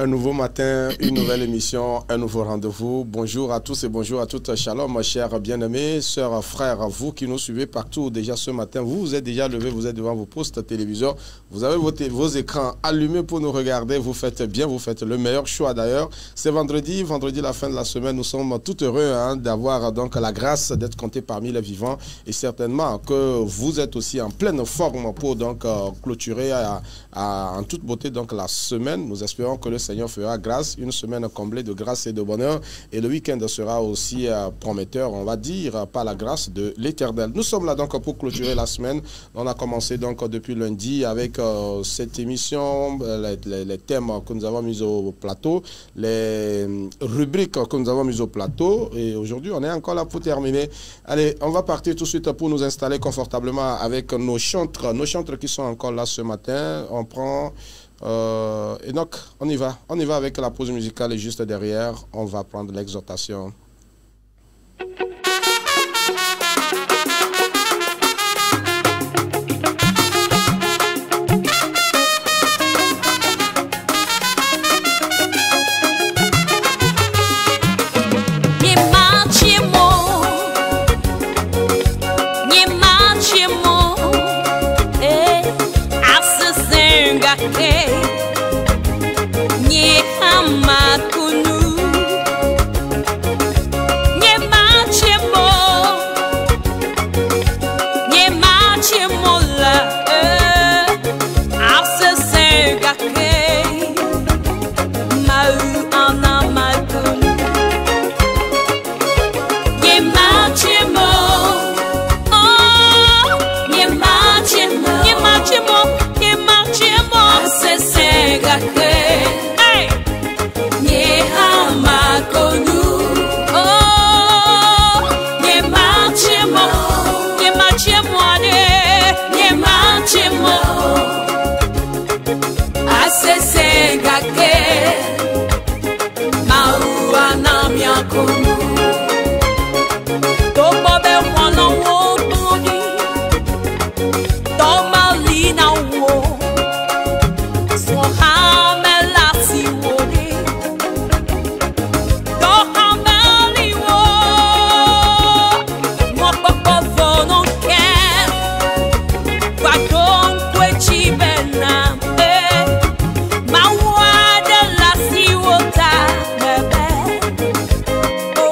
Un nouveau matin, une nouvelle émission, un nouveau rendez-vous. Bonjour à tous et bonjour à toutes. Shalom, chers bien-aimés, sœurs, frères, vous qui nous suivez partout déjà ce matin. Vous êtes déjà levés, vous êtes devant vos postes téléviseurs. Vous avez vos écrans allumés pour nous regarder. Vous faites bien, vous faites le meilleur choix d'ailleurs. C'est vendredi, la fin de la semaine. Nous sommes tout heureux d'avoir donc la grâce d'être comptés parmi les vivants. Et certainement que vous êtes aussi en pleine forme pour donc clôturer en toute beauté donc la semaine. Nous espérons que le Seigneur fera grâce, une semaine comblée de grâce et de bonheur. Et le week-end sera aussi prometteur, on va dire, par la grâce de l'Éternel. Nous sommes là donc pour clôturer la semaine. On a commencé donc depuis lundi avec cette émission, les thèmes que nous avons mis au plateau, les rubriques que nous avons mis au plateau. Et aujourd'hui, on est encore là pour terminer. Allez, on va partir tout de suite pour nous installer confortablement avec nos chantres qui sont encore là ce matin. On prend... et donc, on y va avec la pause musicale et juste derrière, on va prendre l'exhortation. Oh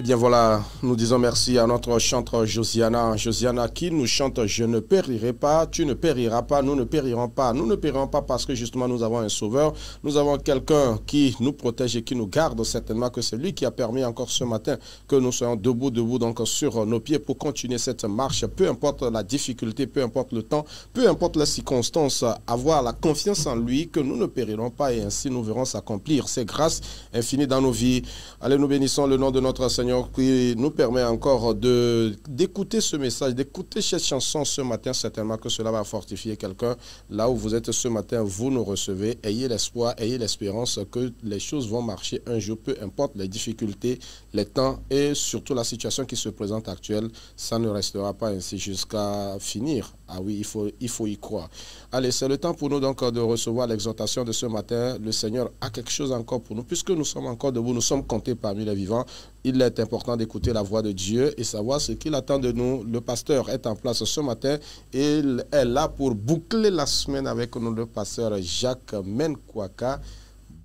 bien voilà, nous disons merci à notre chanteur Josiana. Josiana qui nous chante « Je ne périrai pas, tu ne périras pas, nous ne périrons pas. Nous ne périrons pas parce que justement nous avons un sauveur. Nous avons quelqu'un qui nous protège et qui nous garde certainement, que c'est lui qui a permis encore ce matin que nous soyons debout donc sur nos pieds pour continuer cette marche. Peu importe la difficulté, peu importe le temps, peu importe les circonstances, avoir la confiance en lui que nous ne périrons pas et ainsi nous verrons s'accomplir ses grâces infinies dans nos vies. Allez, nous bénissons le nom de notre Seigneur qui nous permet encore d'écouter ce message, d'écouter cette chanson ce matin. Certainement que cela va fortifier quelqu'un. Là où vous êtes ce matin, vous nous recevez. Ayez l'espoir, ayez l'espérance que les choses vont marcher un jour, peu importe les difficultés, les temps et surtout la situation qui se présente actuelle. Ça ne restera pas ainsi jusqu'à finir. Ah oui, il faut y croire. Allez, c'est le temps pour nous donc de recevoir l'exhortation de ce matin. Le Seigneur a quelque chose encore pour nous. Puisque nous sommes encore debout, nous sommes comptés parmi les vivants. Il est important d'écouter la voix de Dieu et savoir ce qu'il attend de nous. Le pasteur est en place ce matin et il est là pour boucler la semaine avec nous, le pasteur Jacques Menkwaka.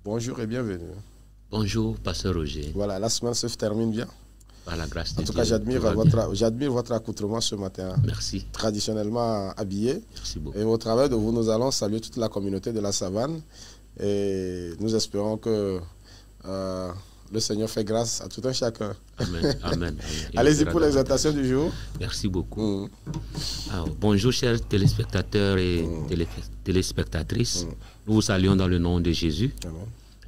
Bonjour et bienvenue. Bonjour, pasteur Roger. Voilà, la semaine se termine bien. Par la grâce de Dieu. En tout cas, j'admire votre accoutrement ce matin. Merci. Traditionnellement habillé. Merci beaucoup. Et au travers de vous, nous allons saluer toute la communauté de la savane. Et nous espérons que le Seigneur fait grâce à tout un chacun. Amen. Amen. Allez-y pour l'exhortation du jour. Merci beaucoup. Alors, bonjour, chers téléspectateurs et téléspectatrices. Nous vous saluons dans le nom de Jésus. Amen.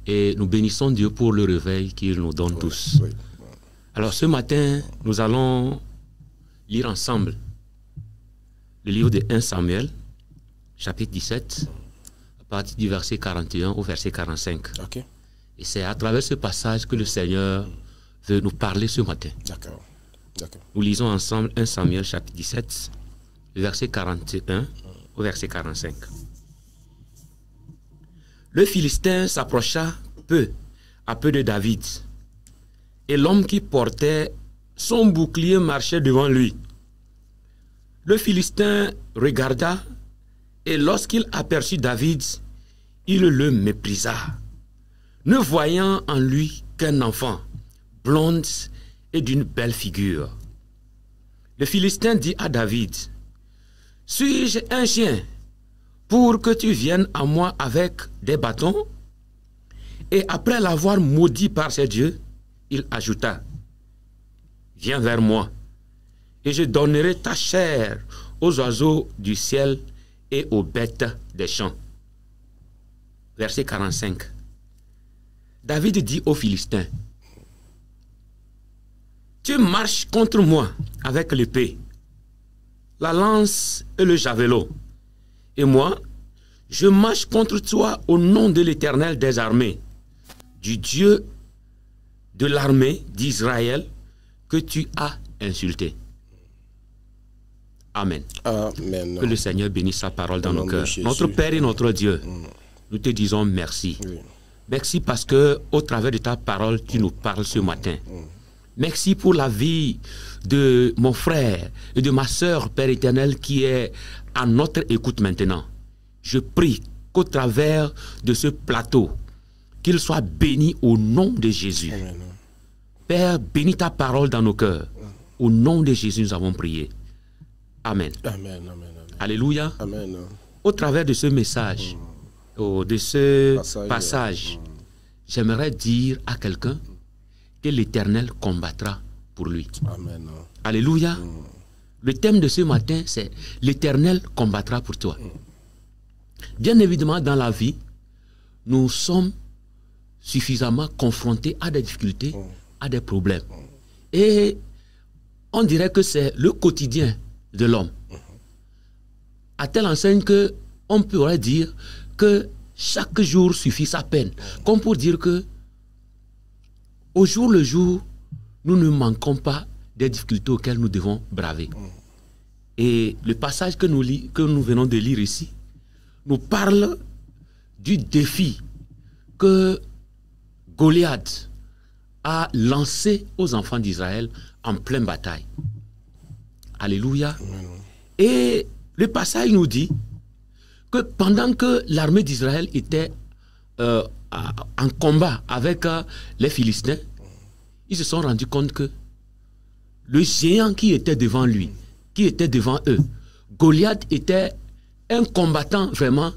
Et nous bénissons Dieu pour le réveil qu'il nous donne tous. Oui. Alors, ce matin, nous allons lire ensemble le livre de 1 Samuel, chapitre 17, à partir du verset 41 au verset 45. Ok. Et c'est à travers ce passage que le Seigneur veut nous parler ce matin. D'accord. D'accord. Nous lisons ensemble 1 Samuel, chapitre 17, le verset 41 au verset 45. Le Philistin s'approcha peu à peu de David. Et l'homme qui portait son bouclier marchait devant lui. Le Philistin regarda, et lorsqu'il aperçut David, il le méprisa, ne voyant en lui qu'un enfant, blonde et d'une belle figure. Le Philistin dit à David, « Suis-je un chien pour que tu viennes à moi avec des bâtons ?» Et après l'avoir maudit par ses dieux, il ajouta, « Viens vers moi, et je donnerai ta chair aux oiseaux du ciel et aux bêtes des champs. » Verset 45. David dit aux Philistins, « Tu marches contre moi avec l'épée, la lance et le javelot, et moi, je marche contre toi au nom de l'Éternel des armées, du Dieu de l'armée d'Israël que tu as insulté. » Amen. Amen. Que le Seigneur bénisse sa parole dans nos cœurs. Notre Père et notre Dieu, nous te disons merci. Oui. Merci parce que au travers de ta parole, tu nous parles ce matin. Merci pour la vie de mon frère et de ma sœur, Père éternel, qui est à notre écoute maintenant. Je prie qu'au travers de ce plateau, qu'il soit béni au nom de Jésus. Amen. Père, bénis ta parole dans nos cœurs. Au nom de Jésus, nous avons prié. Amen. Amen. Amen. Alléluia. Amen. Au travers de ce message, de ce passage, j'aimerais dire à quelqu'un que l'Éternel combattra pour lui. Amen. Alléluia. Le thème de ce matin, c'est l'Éternel combattra pour toi. Bien évidemment, dans la vie, nous sommes suffisamment confrontés à des difficultés, à des problèmes. Et on dirait que c'est le quotidien de l'homme. À telle enseigne que on pourrait dire que chaque jour suffit sa peine. Comme pour dire que au jour le jour, nous ne manquons pas des difficultés auxquelles nous devons braver. Et le passage que nous venons de lire ici nous parle du défi que Goliath a lancé aux enfants d'Israël en pleine bataille. Alléluia. Et le passage nous dit que pendant que l'armée d'Israël était en combat avec les Philistins, ils se sont rendus compte que le géant qui était devant lui, qui était devant eux, Goliath était un combattant vraiment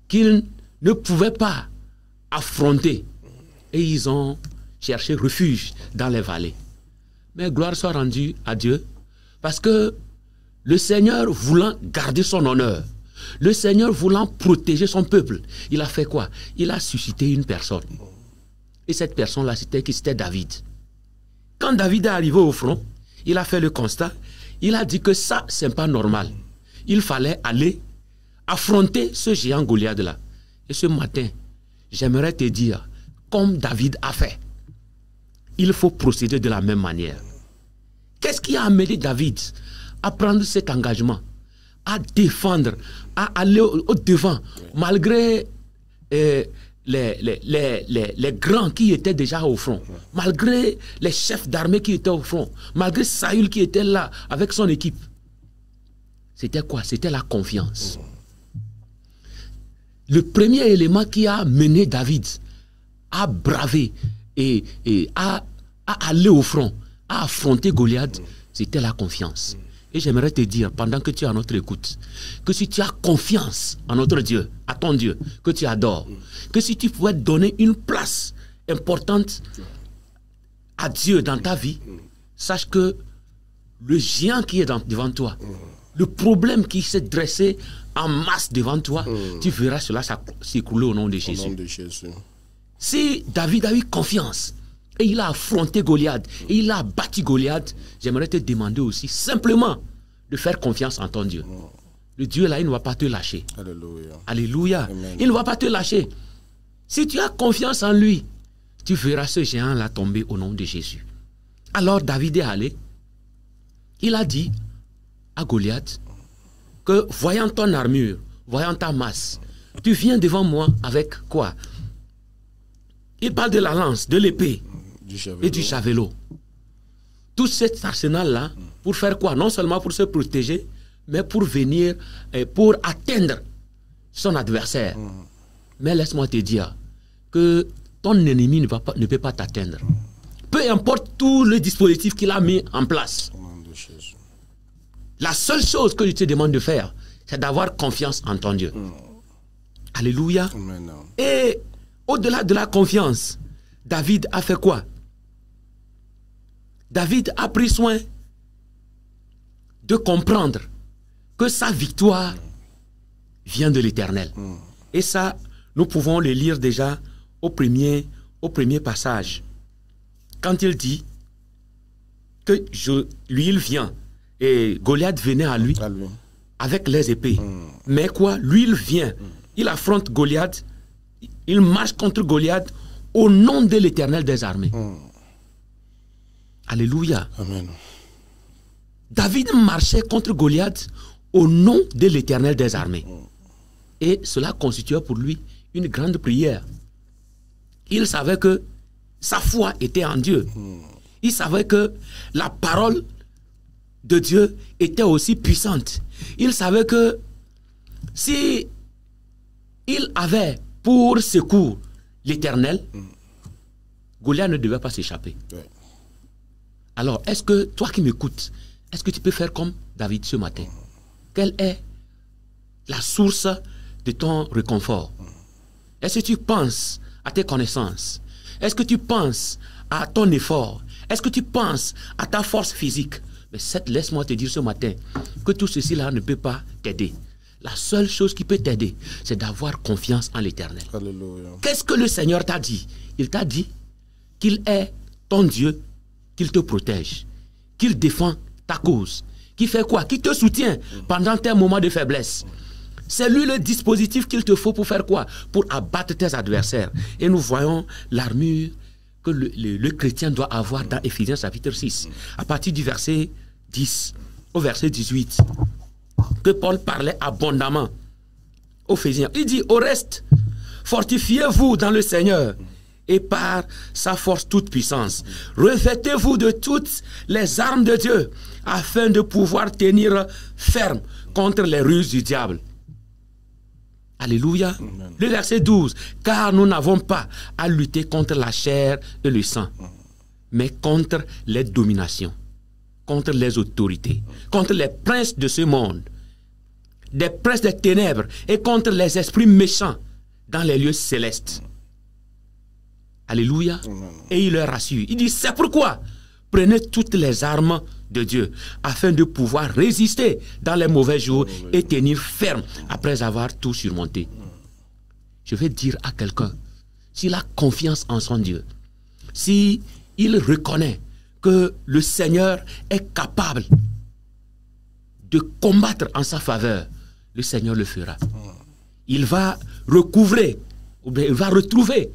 qu'ils ne pouvaient pas affronter. Et ils ont cherché refuge dans les vallées. Mais gloire soit rendue à Dieu, parce que le Seigneur voulant garder son honneur, le Seigneur voulant protéger son peuple, il a fait quoi? Il a suscité une personne. Et cette personne-là, c'était David. Quand David est arrivé au front, il a fait le constat, il a dit que ça, c'est pas normal. Il fallait aller affronter ce géant Goliath-là. Et ce matin, j'aimerais te dire, comme David a fait, il faut procéder de la même manière. Qu'est-ce qui a amené David à prendre cet engagement, à défendre, à aller au devant, malgré les grands qui étaient déjà au front, malgré les chefs d'armée qui étaient au front, malgré Saül qui était là avec son équipe? C'était quoi? C'était la confiance. Le premier élément qui a mené David à braver et à aller au front, à affronter Goliath, c'était la confiance. Et j'aimerais te dire, pendant que tu es à notre écoute, que si tu as confiance en notre Dieu, à ton Dieu, que tu adores, que si tu pouvais donner une place importante à Dieu dans ta vie, sache que le géant qui est devant toi, le problème qui s'est dressé en masse devant toi, tu verras cela s'écrouler au nom de Jésus. Au nom de Jésus. Si David a eu confiance, et il a affronté Goliath, et il a battu Goliath, j'aimerais te demander aussi simplement de faire confiance en ton Dieu. Le Dieu là, il ne va pas te lâcher. Alléluia. Alléluia. Amen. Il ne va pas te lâcher. Si tu as confiance en lui, tu verras ce géant là tomber au nom de Jésus. Alors David est allé, il a dit à Goliath que voyant ton armure, voyant ta masse, tu viens devant moi avec quoi? Il parle de la lance, de l'épée et du javelot. Tout cet arsenal-là, pour faire quoi? Non seulement pour se protéger, mais pour venir, pour atteindre son adversaire. Mais laisse-moi te dire que ton ennemi ne peut pas t'atteindre. Peu importe tout le dispositif qu'il a mis en place. La seule chose que je te demande de faire, c'est d'avoir confiance en ton Dieu. Alléluia. Amen. Et au-delà de la confiance, David a fait quoi? David a pris soin de comprendre que sa victoire vient de l'Éternel. Et ça, nous pouvons le lire déjà au premier passage. Quand il dit que lui, il vient, et Goliath venait à lui avec les épées. Mais quoi? Lui, il vient, il affronte Goliath, il marche contre Goliath au nom de l'Éternel des armées. Alléluia. Amen. David marchait contre Goliath au nom de l'Éternel des armées. Et cela constituait pour lui une grande prière. Il savait que sa foi était en Dieu. Il savait que la parole de Dieu était aussi puissante. Il savait que si il avait pour secours l'Éternel, Goliath ne devait pas s'échapper. Alors, est-ce que, toi qui m'écoutes, est-ce que tu peux faire comme David ce matin? Quelle est la source de ton réconfort? Est-ce que tu penses à tes connaissances? Est-ce que tu penses à ton effort? Est-ce que tu penses à ta force physique? Mais laisse-moi te dire ce matin que tout ceci-là ne peut pas t'aider. La seule chose qui peut t'aider, c'est d'avoir confiance en l'Éternel. Qu'est-ce que le Seigneur t'a dit? Il t'a dit qu'il est ton Dieu, qu'il te protège, qu'il défend ta cause, qu'il fait quoi? Qu'il te soutient pendant tes moments de faiblesse. C'est lui le dispositif qu'il te faut pour faire quoi? Pour abattre tes adversaires. Et nous voyons l'armure que le chrétien doit avoir dans Éphésiens chapitre 6, à partir du verset 10 au verset 18, que Paul parlait abondamment aux Éphésiens. Il dit, au reste, fortifiez-vous dans le Seigneur et par sa force toute puissance. Revêtez-vous de toutes les armes de Dieu afin de pouvoir tenir ferme contre les ruses du diable. Alléluia. Amen. Le verset 12. Car nous n'avons pas à lutter contre la chair et le sang, mais contre les dominations, contre les autorités, contre les princes de ce monde, des princes des ténèbres et contre les esprits méchants dans les lieux célestes. Alléluia. Et il leur rassure. Il dit, c'est pourquoi prenez toutes les armes de Dieu afin de pouvoir résister dans les mauvais jours et tenir ferme après avoir tout surmonté. Je vais dire à quelqu'un, s'il a confiance en son Dieu, s'il reconnaît que le Seigneur est capable de combattre en sa faveur, le Seigneur le fera. Il va recouvrer, ou bien il va retrouver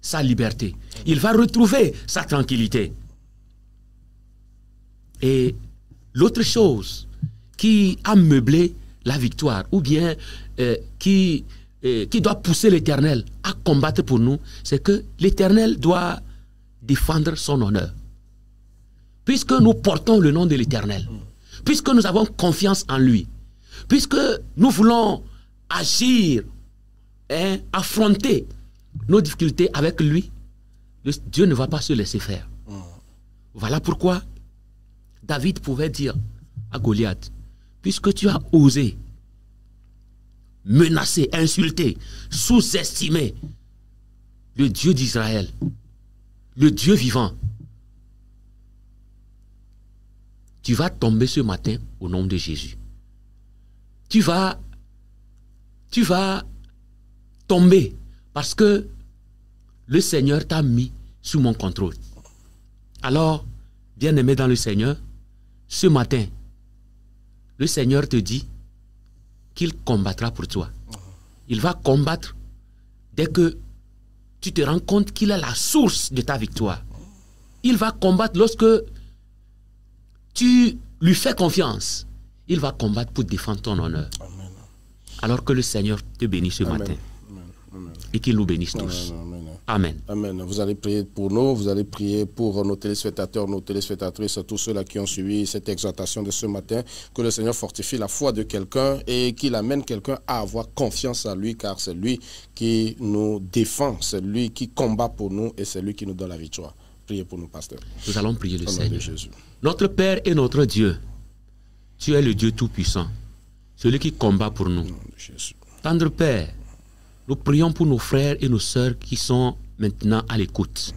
sa liberté. Il va retrouver sa tranquillité. Et l'autre chose qui a meublé la victoire, ou bien qui doit pousser l'Éternel à combattre pour nous, c'est que l'Éternel doit défendre son honneur. Puisque nous portons le nom de l'Éternel, puisque nous avons confiance en lui, puisque nous voulons agir, affronter nos difficultés avec lui, Dieu ne va pas se laisser faire. Voilà pourquoi David pouvait dire à Goliath, puisque tu as osé menacer, insulter, sous-estimer le Dieu d'Israël, le Dieu vivant, tu vas tomber ce matin au nom de Jésus. Tu vas tomber parce que le Seigneur t'a mis sous mon contrôle. Alors, bien-aimé dans le Seigneur, ce matin, le Seigneur te dit qu'il combattra pour toi. Il va combattre dès que tu te rends compte qu'il est la source de ta victoire. Il va combattre lorsque tu lui fais confiance. Il va combattre pour défendre ton honneur. Amen. Alors que le Seigneur te bénisse ce matin. Amen. Et qu'il nous bénisse tous. Amen. Amen. Vous allez prier pour nous, vous allez prier pour nos téléspectateurs, nos téléspectatrices, tous ceux-là qui ont suivi cette exhortation de ce matin, que le Seigneur fortifie la foi de quelqu'un et qu'il amène quelqu'un à avoir confiance en lui, car c'est lui qui nous défend, c'est lui qui combat pour nous et c'est lui qui nous donne la victoire. Priez pour nous, pasteur. Nous allons prier le Seigneur. Notre Père et notre Dieu, tu es le Dieu Tout-Puissant, celui qui combat pour nous. Tendre Père, nous prions pour nos frères et nos sœurs qui sont maintenant à l'écoute.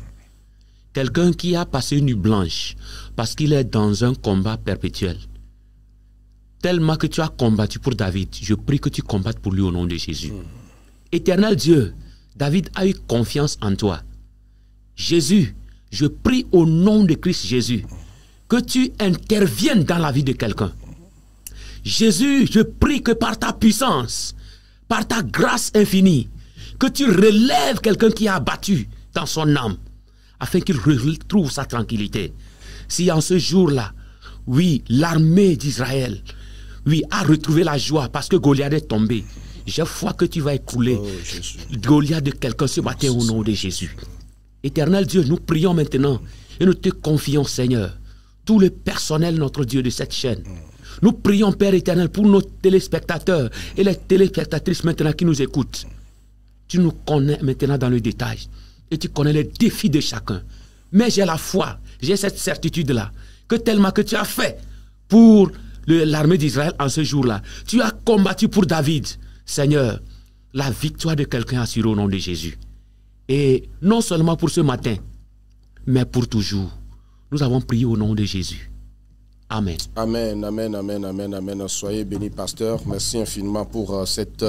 Quelqu'un qui a passé une nuit blanche parce qu'il est dans un combat perpétuel. Tellement que tu as combattu pour David, je prie que tu combattes pour lui au nom de Jésus. Éternel Dieu, David a eu confiance en toi. Jésus, je prie au nom de Christ Jésus que tu interviennes dans la vie de quelqu'un. Jésus, je prie que par ta puissance, par ta grâce infinie, que tu relèves quelqu'un qui a abattu dans son âme, afin qu'il retrouve sa tranquillité. Si en ce jour-là, oui, l'armée d'Israël, oui, a retrouvé la joie parce que Goliath est tombé, j'ai foi que tu vas écouler Goliath de quelqu'un ce matin au nom de Jésus. Éternel Dieu, nous prions maintenant et nous te confions, Seigneur, tout le personnel, notre Dieu, de cette chaîne. Nous prions, Père éternel, pour nos téléspectateurs et les téléspectatrices maintenant qui nous écoutent. Tu nous connais maintenant dans le détail et tu connais les défis de chacun. Mais j'ai la foi, j'ai cette certitude-là, que tellement que tu as fait pour l'armée d'Israël en ce jour-là, tu as combattu pour David. Seigneur, la victoire de quelqu'un assurée au nom de Jésus. Et non seulement pour ce matin, mais pour toujours. Nous avons prié au nom de Jésus. Amen. Amen, amen, amen, amen, amen. Soyez bénis, pasteur. Merci infiniment pour cette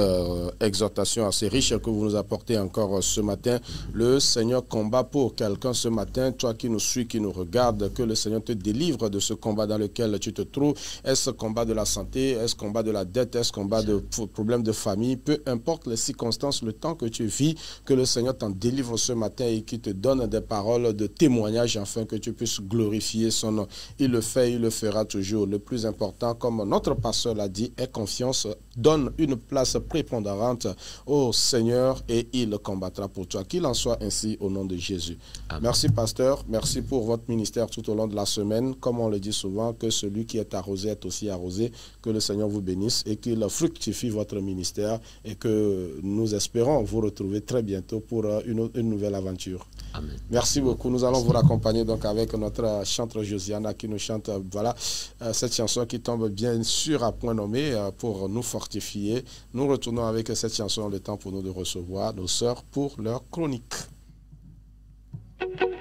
exhortation assez riche que vous nous apportez encore ce matin. Le Seigneur combat pour quelqu'un ce matin. Toi qui nous suis, qui nous regarde, que le Seigneur te délivre de ce combat dans lequel tu te trouves. Est-ce combat de la santé? Est-ce combat de la dette? Est-ce combat de problèmes de famille? Peu importe les circonstances, le temps que tu vis, que le Seigneur t'en délivre ce matin et qu'il te donne des paroles de témoignage afin que tu puisses glorifier son nom. Il le fait, il le fera toujours. Le plus important, comme notre pasteur l'a dit, est confiance. Donne une place prépondérante au Seigneur et il combattra pour toi. Qu'il en soit ainsi au nom de Jésus. Amen. Merci pasteur, merci pour votre ministère tout au long de la semaine. Comme on le dit souvent, que celui qui est arrosé est aussi arrosé. Que le Seigneur vous bénisse et qu'il fructifie votre ministère et que nous espérons vous retrouver très bientôt pour une nouvelle aventure. Amen. Merci beaucoup. Nous allons vous raccompagner donc avec notre chanteuse Josiana qui nous chante voilà, cette chanson qui tombe bien sûr à point nommé pour nous fortifier. Nous retournons avec cette chanson, le temps pour nous de recevoir nos sœurs pour leur chronique. Oh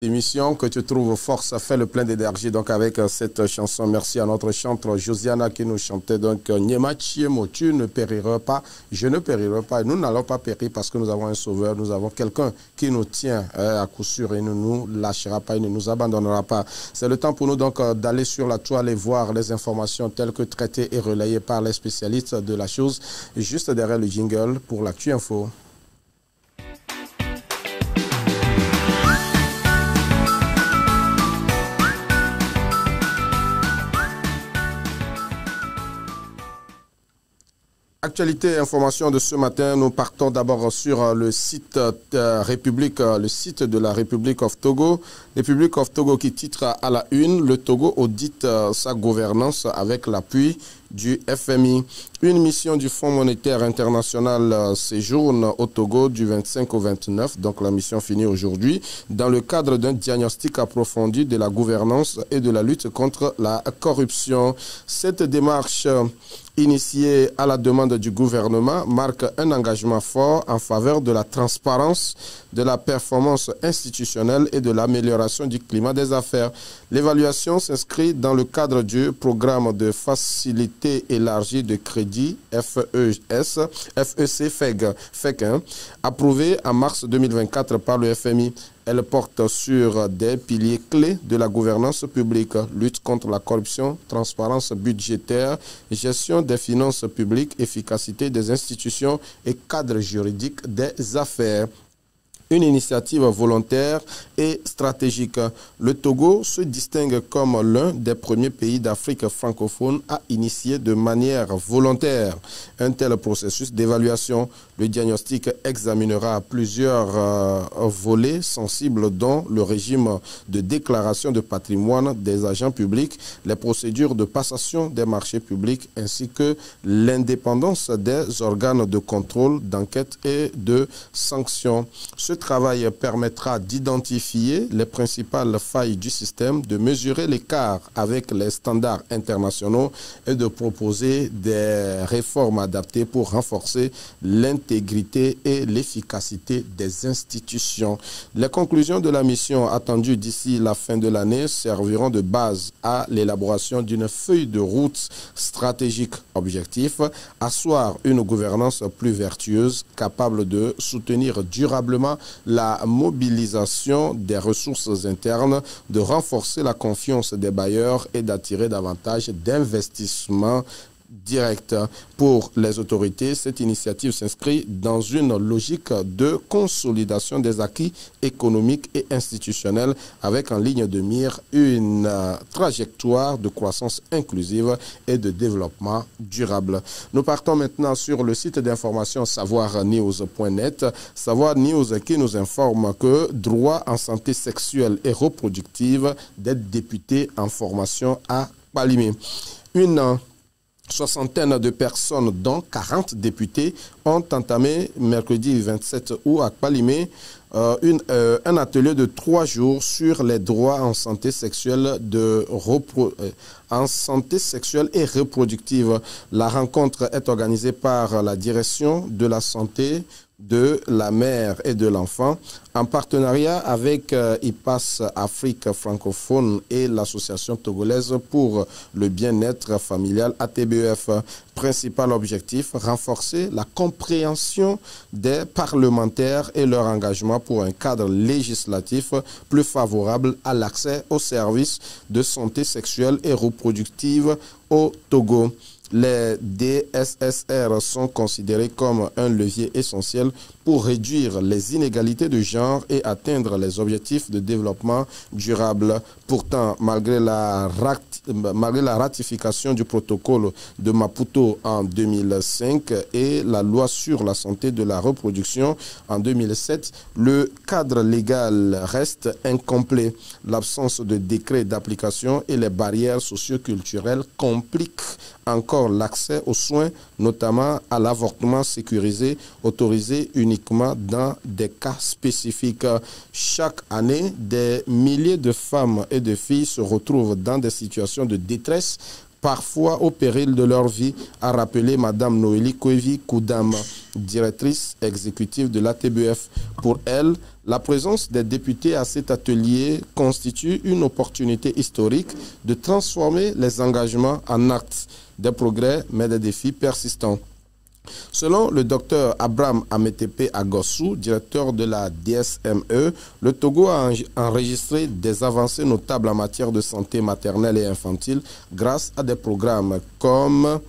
Émission que tu trouves force, fait le plein d'énergie donc avec cette chanson. Merci à notre chanteur Josiana qui nous chantait donc Nyema Chiemo, tu ne périras pas, je ne périrai pas. Nous n'allons pas périr parce que nous avons un sauveur, nous avons quelqu'un qui nous tient à coup sûr et il ne nous lâchera pas, il ne nous abandonnera pas. C'est le temps pour nous donc d'aller sur la toile et voir les informations telles que traitées et relayées par les spécialistes de la chose. Juste derrière le jingle pour l'actu info. Actualité et information de ce matin, nous partons d'abord sur le site le site de la République of Togo. République of Togo qui titre à la une, le Togo audite sa gouvernance avec l'appui du FMI. Une mission du Fonds monétaire international séjourne au Togo du 25 au 29, donc la mission finit aujourd'hui, dans le cadre d'un diagnostic approfondi de la gouvernance et de la lutte contre la corruption. Cette démarche initiée à la demande du gouvernement marque un engagement fort en faveur de la transparence, de la performance institutionnelle et de l'amélioration du climat des affaires. L'évaluation s'inscrit dans le cadre du programme de facilité élargie de crédit FEC, approuvé en mars 2024 par le FMI. Elle porte sur des piliers clés de la gouvernance publique, lutte contre la corruption, transparence budgétaire, gestion des finances publiques, efficacité des institutions et cadre juridique des affaires. Une initiative volontaire et stratégique. Le Togo se distingue comme l'un des premiers pays d'Afrique francophone à initier de manière volontaire un tel processus d'évaluation. Le diagnostic examinera plusieurs volets sensibles dont le régime de déclaration de patrimoine des agents publics, les procédures de passation des marchés publics ainsi que l'indépendance des organes de contrôle, d'enquête et de sanction. Ce travail permettra d'identifier les principales failles du système, de mesurer l'écart avec les standards internationaux et de proposer des réformes adaptées pour renforcer l'intégrité et l'efficacité des institutions. Les conclusions de la mission attendues d'ici la fin de l'année serviront de base à l'élaboration d'une feuille de route stratégique objectif, asseoir une gouvernance plus vertueuse, capable de soutenir durablement la mobilisation des ressources internes, de renforcer la confiance des bailleurs et d'attirer davantage d'investissements directs. Pour les autorités, cette initiative s'inscrit dans une logique de consolidation des acquis économiques et institutionnels avec en ligne de mire une trajectoire de croissance inclusive et de développement durable. Nous partons maintenant sur le site d'information savoirnews.net. Savoir News qui nous informe que droit en santé sexuelle et reproductive des députés en formation à Kpalimé. Une soixantaine de personnes, dont 40 députés, ont entamé mercredi 27 août à Kpalimé un atelier de 3 jours sur les droits en santé sexuelle et reproductive. La rencontre est organisée par la direction de la santé de la mère et de l'enfant en partenariat avec IPAS Afrique francophone et l'association togolaise pour le bien-être familial ATBEF. Principal objectif, renforcer la compréhension des parlementaires et leur engagement pour un cadre législatif plus favorable à l'accès aux services de santé sexuelle et reproductive au Togo. Les DSSR sont considérés comme un levier essentiel pour réduire les inégalités de genre et atteindre les objectifs de développement durable. Pourtant, malgré la ratification du protocole de Maputo en 2005 et la loi sur la santé de la reproduction en 2007, le cadre légal reste incomplet. L'absence de décret d'application et les barrières socioculturelles compliquent encore l'accès aux soins, notamment à l'avortement sécurisé, autorisé uniquement dans des cas spécifiques. Chaque année, des milliers de femmes et de filles se retrouvent dans des situations de détresse, parfois au péril de leur vie, a rappelé Mme Noélie Kouevi-Koudam, directrice exécutive de l'ATBF. Pour elle, la présence des députés à cet atelier constitue une opportunité historique de transformer les engagements en actes. Des progrès, mais des défis persistants. Selon le docteur Abraham Ametepe Agossou, directeur de la DSME, le Togo a enregistré des avancées notables en matière de santé maternelle et infantile grâce à des programmes comme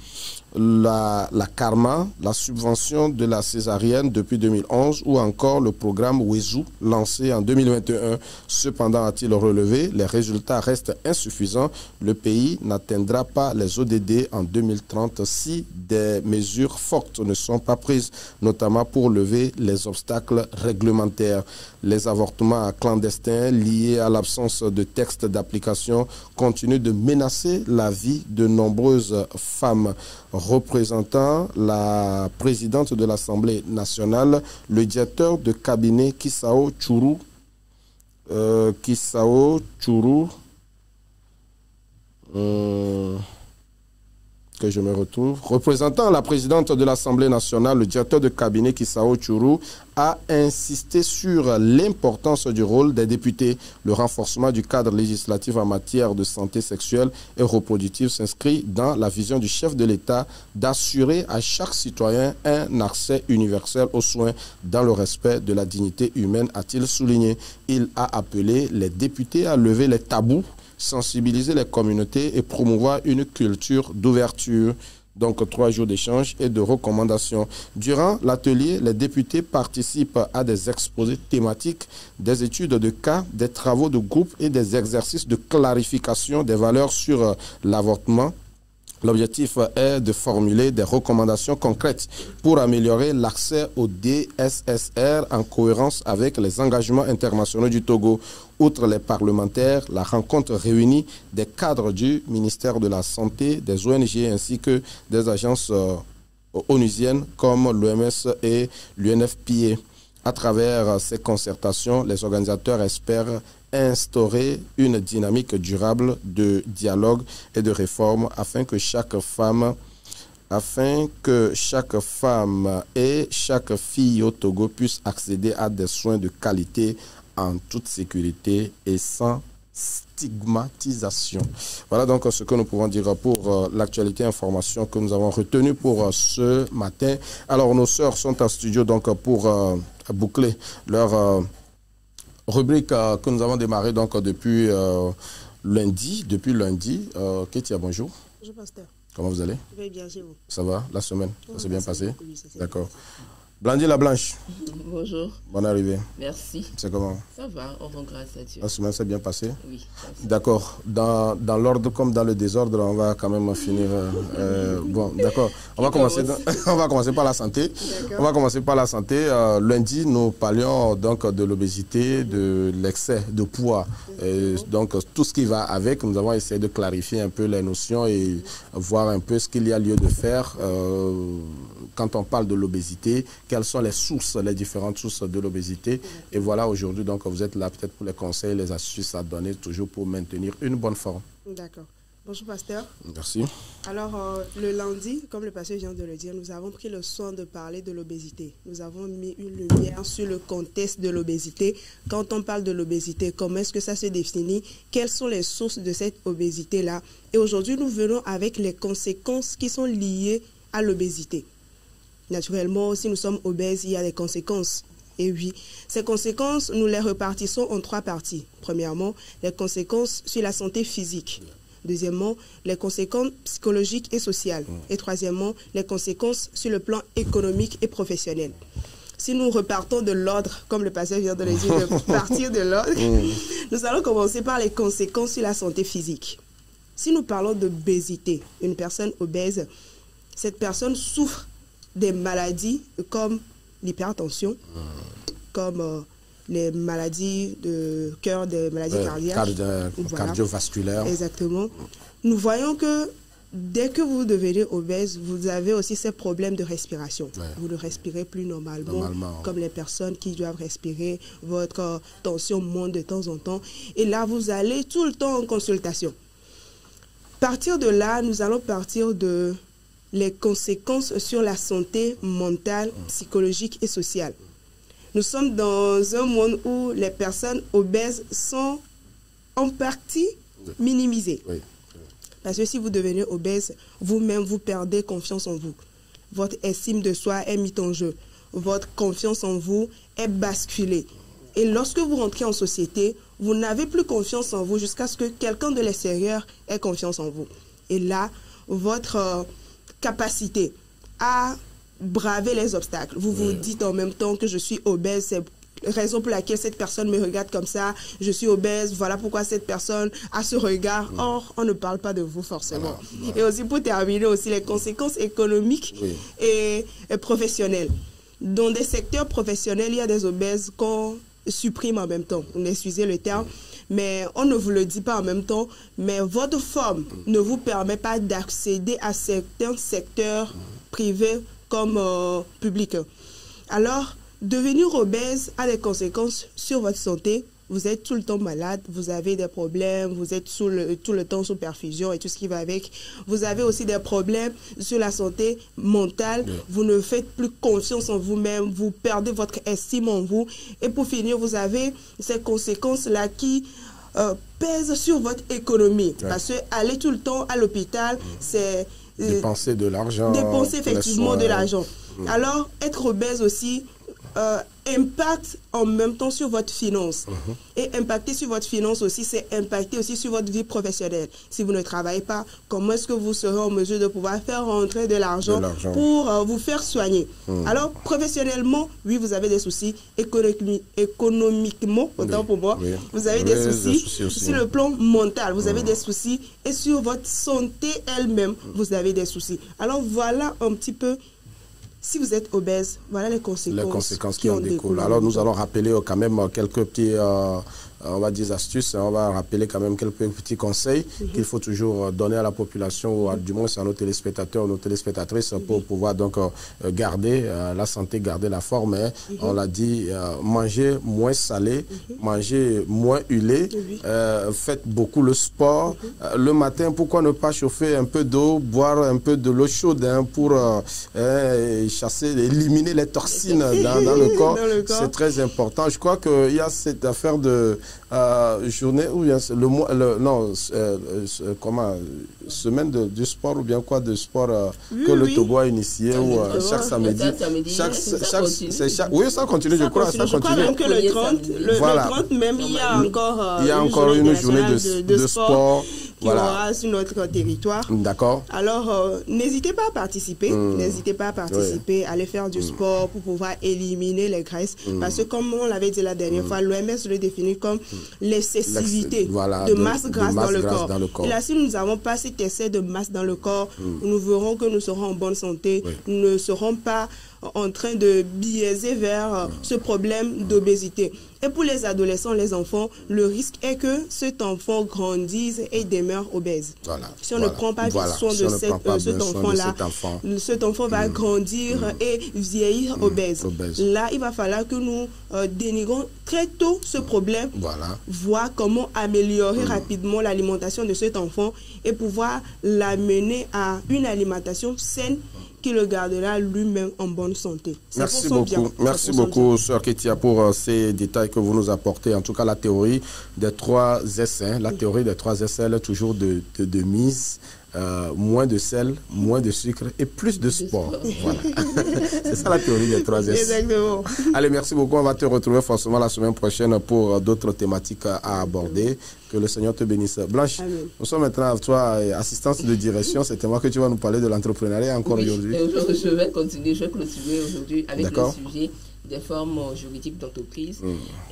la Karma, la subvention de la césarienne depuis 2011 ou encore le programme Wezu lancé en 2021. Cependant, a-t-il relevé, les résultats restent insuffisants. Le pays n'atteindra pas les ODD en 2030 si des mesures fortes ne sont pas prises, notamment pour lever les obstacles réglementaires. Les avortements clandestins liés à l'absence de texte d'application continuent de menacer la vie de nombreuses femmes. Représentant la présidente de l'Assemblée nationale, le directeur de cabinet Kisao Churu, que je me retrouve. Représentant la présidente de l'Assemblée nationale, le directeur de cabinet Kisao Churu a insisté sur l'importance du rôle des députés. Le renforcement du cadre législatif en matière de santé sexuelle et reproductive s'inscrit dans la vision du chef de l'État d'assurer à chaque citoyen un accès universel aux soins dans le respect de la dignité humaine, a-t-il souligné. Il a appelé les députés à lever les tabous, sensibiliser les communautés et promouvoir une culture d'ouverture. Donc 3 jours d'échange et de recommandations. Durant l'atelier, les députés participent à des exposés thématiques, des études de cas, des travaux de groupe et des exercices de clarification des valeurs sur l'avortement. L'objectif est de formuler des recommandations concrètes pour améliorer l'accès au DSSR en cohérence avec les engagements internationaux du Togo. Outre les parlementaires, la rencontre réunit des cadres du ministère de la Santé, des ONG ainsi que des agences onusiennes comme l'OMS et l'UNFPA. À travers ces concertations, les organisateurs espèrent instaurer une dynamique durable de dialogue et de réforme afin que chaque femme et chaque fille au Togo puisse accéder à des soins de qualité en toute sécurité et sans stigmatisation. Voilà donc ce que nous pouvons dire pour l'actualité information que nous avons retenue pour ce matin. Alors nos sœurs sont en studio donc pour boucler leur rubrique que nous avons démarré donc depuis lundi. Kétia, bonjour. Bonjour pasteur. Comment vous allez? Je vais bien chez vous. Ça va? La semaine, ça s'est bien passé? Oui, ça s'est D'accord. Blandine la Blanche. Bonjour. Bonne arrivée. Merci. C'est comment? Ça va, on rend grâce à Dieu. La semaine s'est bien passée? Oui. D'accord. Dans l'ordre comme dans le désordre, on va quand même finir. Bon, d'accord. On va commencer par la santé. On va commencer par la santé. Lundi, nous parlions donc de l'obésité, de l'excès de poids. Et donc, tout ce qui va avec, nous avons essayé de clarifier un peu les notions et voir un peu ce qu'il y a lieu de faire quand on parle de l'obésité. Quelles sont les sources, les différentes sources de l'obésité. Et voilà, aujourd'hui, donc, vous êtes là peut-être pour les conseils, les astuces à donner, toujours pour maintenir une bonne forme. D'accord. Bonjour, pasteur. Merci. Alors, le lundi, comme le pasteur vient de le dire, nous avons pris le soin de parler de l'obésité. Nous avons mis une lumière sur le contexte de l'obésité. Quand on parle de l'obésité, comment est-ce que ça se définit? Quelles sont les sources de cette obésité-là? Et aujourd'hui, nous venons avec les conséquences qui sont liées à l'obésité. Naturellement, si nous sommes obèses, il y a des conséquences. Et oui, ces conséquences, nous les repartissons en 3 parties. Premièrement, les conséquences sur la santé physique. Deuxièmement, les conséquences psychologiques et sociales. Et troisièmement, les conséquences sur le plan économique et professionnel. Si nous repartons de l'ordre, comme le pasteur vient de le dire, de partir de l'ordre, nous allons commencer par les conséquences sur la santé physique. Si nous parlons d'obésité, une personne obèse, cette personne souffre des maladies comme l'hypertension, comme les maladies de cœur, des maladies cardiaques. Cardiovasculaires. Exactement. Nous voyons que dès que vous devenez obèse, vous avez aussi ces problèmes de respiration. Ouais. Vous ne respirez plus normalement, comme les personnes qui doivent respirer. Votre tension monte de temps en temps. Et là, vous allez tout le temps en consultation. À partir de là, nous allons partir de les conséquences sur la santé mentale, psychologique et sociale. Nous sommes dans un monde où les personnes obèses sont en partie minimisées. Oui. Parce que si vous devenez obèse, vous-même, vous perdez confiance en vous. Votre estime de soi est mise en jeu. Votre confiance en vous est basculée. Et lorsque vous rentrez en société, vous n'avez plus confiance en vous jusqu'à ce que quelqu'un de l'extérieur ait confiance en vous. Et là, votre capacité à braver les obstacles. Vous vous dites en même temps que je suis obèse, c'est raison pour laquelle cette personne me regarde comme ça, je suis obèse, voilà pourquoi cette personne a ce regard. Or, on ne parle pas de vous forcément. Et aussi pour terminer aussi les conséquences économiques et professionnelles. Dans des secteurs professionnels, il y a des obèses qu'on supprime en même temps. Excusez le terme, mais on ne vous le dit pas en même temps, mais votre forme ne vous permet pas d'accéder à certains secteurs privés comme publics. Alors, devenir obèse a des conséquences sur votre santé. Vous êtes tout le temps malade, vous avez des problèmes, vous êtes tout le temps sous perfusion et tout ce qui va avec. Vous avez aussi des problèmes sur la santé mentale. Vous ne faites plus confiance en vous-même, vous perdez votre estime en vous. Et pour finir, vous avez ces conséquences-là qui pèsent sur votre économie. Parce que aller tout le temps à l'hôpital, c'est dépenser de l'argent. Dépenser effectivement de l'argent. Alors, être obèse aussi impacte en même temps sur votre finance. Et impacter sur votre finance aussi, c'est impacter aussi sur votre vie professionnelle. Si vous ne travaillez pas, comment est-ce que vous serez en mesure de pouvoir faire rentrer de l'argent pour vous faire soigner? Alors, professionnellement, oui, vous avez des soucis. Économiquement, autant pour moi, vous avez des soucis. Sur le plan mental, vous avez des soucis. Et sur votre santé elle-même, vous avez des soucis. Alors, voilà un petit peu. Si vous êtes obèse, voilà les conséquences qui en découlent. Alors, nous allons rappeler quand même quelques petits, on va dire astuces, on va rappeler quand même quelques petits conseils qu'il faut toujours donner à la population, ou du moins à nos téléspectateurs, nos téléspectatrices, pour pouvoir donc garder la santé, garder la forme. On l'a dit, manger moins salé, manger moins huilé, faites beaucoup le sport. Le matin, pourquoi ne pas chauffer un peu d'eau, boire un peu de l'eau chaude pour chasser, éliminer les toxines dans le corps. C'est très important. Je crois qu'il y a cette affaire de journée ou bien le mois, semaine du sport ou bien quoi de sport que le Togo a initié ou chaque samedi. Oui, ça continue, je crois. Je crois même que le 30 même, il y a encore une journée de sport qui aura sur notre territoire. D'accord. Alors, n'hésitez pas à participer. N'hésitez pas à participer, allez faire du sport pour pouvoir éliminer les graisses. Parce que comme on l'avait dit la dernière fois, l'OMS le définit comme l'excessivité de masse grasse dans le corps. Et là, si nous n'avons pas cet excès de masse dans le corps, nous verrons que nous serons en bonne santé. Nous ne serons pas en train de biaiser vers ce problème d'obésité. Et pour les adolescents, les enfants, le risque est que cet enfant grandisse et demeure obèse. Si on ne prend pas soin de cet enfant-là, cet enfant va grandir et vieillir obèse. Là, il va falloir que nous dénigrons très tôt ce problème, voir comment améliorer rapidement l'alimentation de cet enfant et pouvoir l'amener à une alimentation saine qui le gardera lui-même en bonne santé. Merci beaucoup. Merci beaucoup, Sœur Ketia, pour ces détails que vous nous apportez. En tout cas, la théorie des 3 S, la théorie des 3 S, elle est toujours de mise. moins de sel, moins de sucre et plus de sport. Voilà. C'est ça la théorie des 3 S. Exactement. Allez, merci beaucoup. On va te retrouver forcément la semaine prochaine pour d'autres thématiques à aborder. Que le Seigneur te bénisse. Blanche, Amen. nous sommes maintenant avec toi, assistance de direction. C'est moi que tu vas nous parler de l'entrepreneuriat encore aujourd'hui. Je vais continuer, je vais clôturer aujourd'hui avec le sujet des formes juridiques d'entreprise.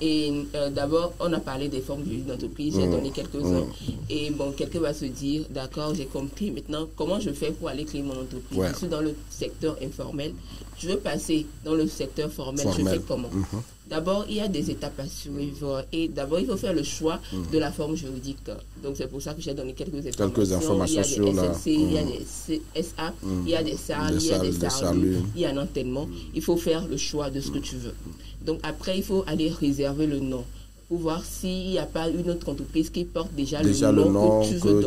Et d'abord, on a parlé des formes juridiques d'entreprise, j'ai donné quelques-uns. Et bon, quelqu'un va se dire, d'accord, j'ai compris. Maintenant, comment je fais pour aller créer mon entreprise? Je suis dans le secteur informel. Je veux passer dans le secteur formel. Je fais comment? D'abord, il y a des étapes à suivre. Et d'abord, il faut faire le choix de la forme juridique. Donc, c'est pour ça que j'ai donné quelques informations. Il y a des SNC, il y a des SA, il y a des SARL, il y a des SARLU, il y a un entêtement. Il faut faire le choix de ce que tu veux. Donc, après, il faut aller réserver le nom pour voir s'il n'y a pas une autre entreprise qui porte déjà le nom que tu veux